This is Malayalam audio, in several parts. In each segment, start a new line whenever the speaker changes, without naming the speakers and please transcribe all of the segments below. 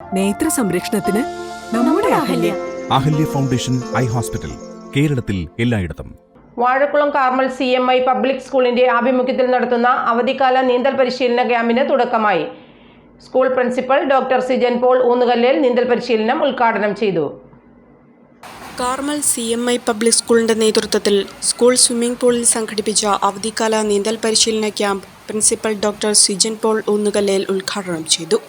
നേത്ര സംരക്ഷണത്തിന് നമ്മുടെ Ahalya.
Ahalya foundation eye hospital, കേരളത്തിൽ എല്ലായിടത്തും.
വാഴക്കുളം കാർമൽ CMI പബ്ലിക് സ്കൂളിന്റെ ആഭിമുഖ്യത്തിൽ നടത്തുന്ന അവധിക്കാല നീന്തൽ പരിശീലന ക്യാമ്പിന് തുടക്കമായി. School principal doctor Sijan Paul Oonnukallel നീന്തൽ പരിശീലനം ഉദ്ഘാടനം ചെയ്തു.
കാർമൽ CMI പബ്ലിക് സ്കൂളിന്റെ നേതൃത്വത്തിൽ സ്കൂൾ സ്വിമ്മിംഗ് പൂളിൽ സംഘടിപ്പിച്ച അവധിക്കാല നീന്തൽ പരിശീലന camp principal doctor Sijan Paul Oonnukallel ഉദ്ഘാടനം ചെയ്തു.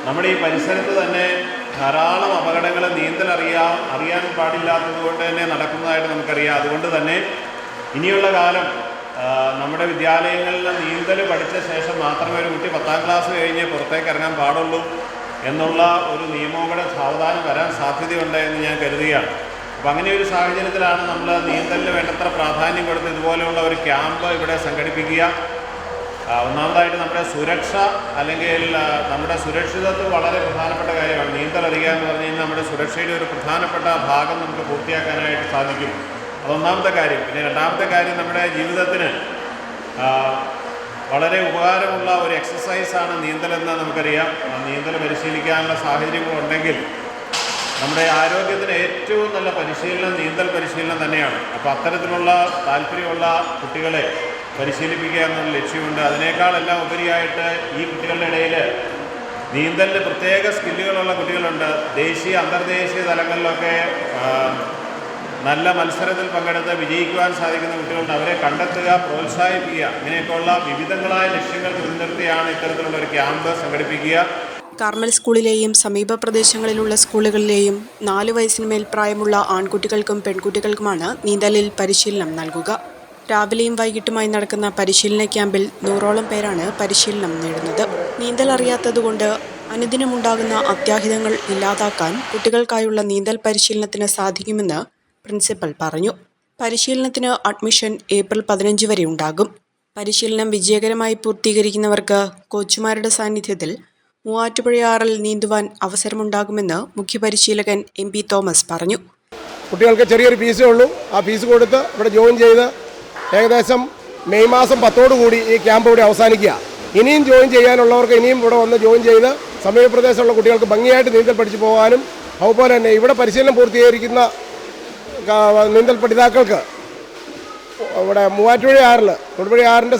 നമ്മുടെ ഈ പരിസരത്ത് തന്നെ ധാരാളം അപകടങ്ങൾ അറിയാൻ പാടില്ലാത്തത് കൊണ്ട് തന്നെ നടക്കുന്നതായിട്ട് നമുക്കറിയാം. അതുകൊണ്ട് തന്നെ ഇനിയുള്ള കാലം നമ്മുടെ വിദ്യാലയങ്ങളിൽ നീന്തൽ പഠിച്ച ശേഷം മാത്രമേ ഒരു കുട്ടി 10ാം ക്ലാസ് കഴിഞ്ഞ് പുറത്തേക്ക് ഇറങ്ങാൻ പാടുള്ളൂ എന്നുള്ള ഒരു നിയമവും കൂടെ സാവധാനം വരാൻ സാധ്യതയുണ്ട് എന്ന് ഞാൻ കരുതുകയാണ്. അപ്പോൾ അങ്ങനെ ഒരു സാഹചര്യത്തിലാണ് നമ്മൾ നീന്തലിന് വേണ്ടത്ര പ്രാധാന്യം കൊടുത്ത് ഇതുപോലെയുള്ള ഒരു ക്യാമ്പ് ഇവിടെ സംഘടിപ്പിക്കുക. ഒന്നാമതായിട്ട് നമ്മുടെ സുരക്ഷ അല്ലെങ്കിൽ നമ്മുടെ സുരക്ഷിതത്വം വളരെ പ്രധാനപ്പെട്ട കാര്യമാണ്. നീന്തൽ അറിയുക എന്ന് പറഞ്ഞു കഴിഞ്ഞാൽ നമ്മുടെ സുരക്ഷയുടെ ഒരു പ്രധാനപ്പെട്ട ഭാഗം നമുക്ക് പൂർത്തിയാക്കാനായിട്ട് സാധിക്കും. അതൊന്നാമത്തെ കാര്യം. പിന്നെ രണ്ടാമത്തെ കാര്യം, നമ്മുടെ ജീവിതത്തിന് വളരെ ഉപകാരമുള്ള ഒരു എക്സസൈസാണ് നീന്തലെന്ന് നമുക്കറിയാം. നീന്തൽ പരിശീലിക്കാനുള്ള സാഹചര്യങ്ങളുണ്ടെങ്കിൽ നമ്മുടെ ആരോഗ്യത്തിന് ഏറ്റവും നല്ല പരിശീലനം നീന്തൽ പരിശീലനം തന്നെയാണ്. അപ്പോൾ അത്തരത്തിലുള്ള താല്പര്യമുള്ള കുട്ടികളെ പരിശീലിപ്പിക്കുക എന്നുള്ള ലക്ഷ്യമുണ്ട്. അതിനേക്കാളെല്ലാം ഉപരിയായിട്ട് ഈ കുട്ടികളുടെ ഇടയിൽ നീന്തലിന് പ്രത്യേക സ്കില്ലുകളുള്ള കുട്ടികളുണ്ട്. ദേശീയ അന്തർദേശീയ തലങ്ങളിലൊക്കെ നല്ല മത്സരത്തിൽ പങ്കെടുത്ത് വിജയിക്കുവാൻ സാധിക്കുന്ന കുട്ടികളുണ്ട്. അവരെ കണ്ടെത്തുക, പ്രോത്സാഹിപ്പിക്കുക, ഇങ്ങനെയൊക്കെയുള്ള വിവിധങ്ങളായ ലക്ഷ്യങ്ങൾ മുൻനിർത്തിയാണ് ഇത്തരത്തിലുള്ള ഒരു ക്യാമ്പ് സംഘടിപ്പിക്കുക.
കാർമൽ സ്കൂളിലെയും സമീപ പ്രദേശങ്ങളിലുള്ള സ്കൂളുകളിലെയും 4 വയസ്സിന് മേൽ പ്രായമുള്ള ആൺകുട്ടികൾക്കും പെൺകുട്ടികൾക്കുമാണ് നീന്തലിൽ പരിശീലനം നൽകുക. രാവിലെയും വൈകിട്ടുമായി നടക്കുന്ന പരിശീലന ക്യാമ്പിൽ 100ഓളം പേരാണ് പരിശീലനം നേടുന്നത്. നീന്തൽ അറിയാത്തതുകൊണ്ട് അനുദിനമുണ്ടാകുന്ന അത്യാഹിതങ്ങൾ ഇല്ലാതാക്കാൻ കുട്ടികൾക്കായുള്ള നീന്തൽ പരിശീലനത്തിന് സാധിക്കുമെന്ന് പ്രിൻസിപ്പൽ പറഞ്ഞു. പരിശീലനത്തിന് അഡ്മിഷൻ ഏപ്രിൽ 15 വരെ ഉണ്ടാകും. പരിശീലനം വിജയകരമായി പൂർത്തീകരിക്കുന്നവർക്ക് കോച്ചുമാരുടെ സാന്നിധ്യത്തിൽ മൂവാറ്റുപുഴയാറിൽ നീന്തുവാൻ അവസരമുണ്ടാകുമെന്ന് മുഖ്യപരിശീലകൻ MP തോമസ് പറഞ്ഞു.
കുട്ടികൾക്ക് ചെറിയൊരു ഫീസേ ഉള്ളൂ. ആ ഫീസ് കൊടുത്ത് ഇവിടെ ജോയിൻ ചെയ്ത് ഏകദേശം മെയ് മാസം 10 കൂടി ഈ ക്യാമ്പ് ഇവിടെ അവസാനിക്കുക. ഇനിയും ജോയിൻ ചെയ്യാനുള്ളവർക്ക് ഇനിയും ഇവിടെ വന്ന് ജോയിൻ ചെയ്ത് സമീപപ്രദേശമുള്ള കുട്ടികൾക്ക് ഭംഗിയായിട്ട് നീന്തൽ പഠിച്ചു പോകാനും അതുപോലെ തന്നെ ഇവിടെ പരിശീലനം പൂർത്തീകരിക്കുന്ന നീന്തൽ പഠിതാക്കൾക്ക് ഇവിടെ തൊടുപുഴയാറിൻ്റെ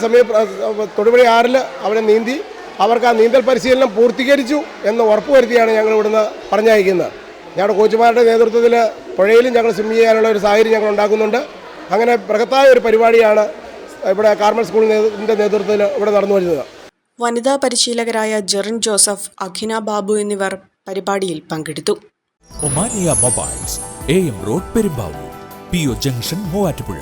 തൊടുപുഴയാറിൽ അവിടെ നീന്തി അവർക്ക് ആ നീന്തൽ പരിശീലനം പൂർത്തീകരിച്ചു എന്ന് ഉറപ്പുവരുത്തിയാണ് ഞങ്ങൾ ഇവിടുന്ന് പറഞ്ഞയക്കുന്നത്. ഞങ്ങളുടെ കോച്ചുമാരുടെ നേതൃത്വത്തിൽ പുഴയിലും ഞങ്ങൾ സ്വിം ചെയ്യാനുള്ള ഒരു സാഹചര്യം ഞങ്ങൾ ഉണ്ടാക്കുന്നുണ്ട്. അങ്ങനെ ബൃഹത്തായ ഒരു പരിപാടിയാണ് ഇവിടെ കാർമൽ സ്കൂളിൻ്റെ നേതൃത്വത്തിൽ ഇവിടെ നടന്നു വരുന്നത്.
വനിതാ പരിശീലകരായ ജെറിൻ ജോസഫ്, അഖിന ബാബു എന്നിവർ പരിപാടിയിൽ പങ്കെടുത്തു.
Omania mobiles, AM road, Perumbavoor, PO junction, Muvattupuzha.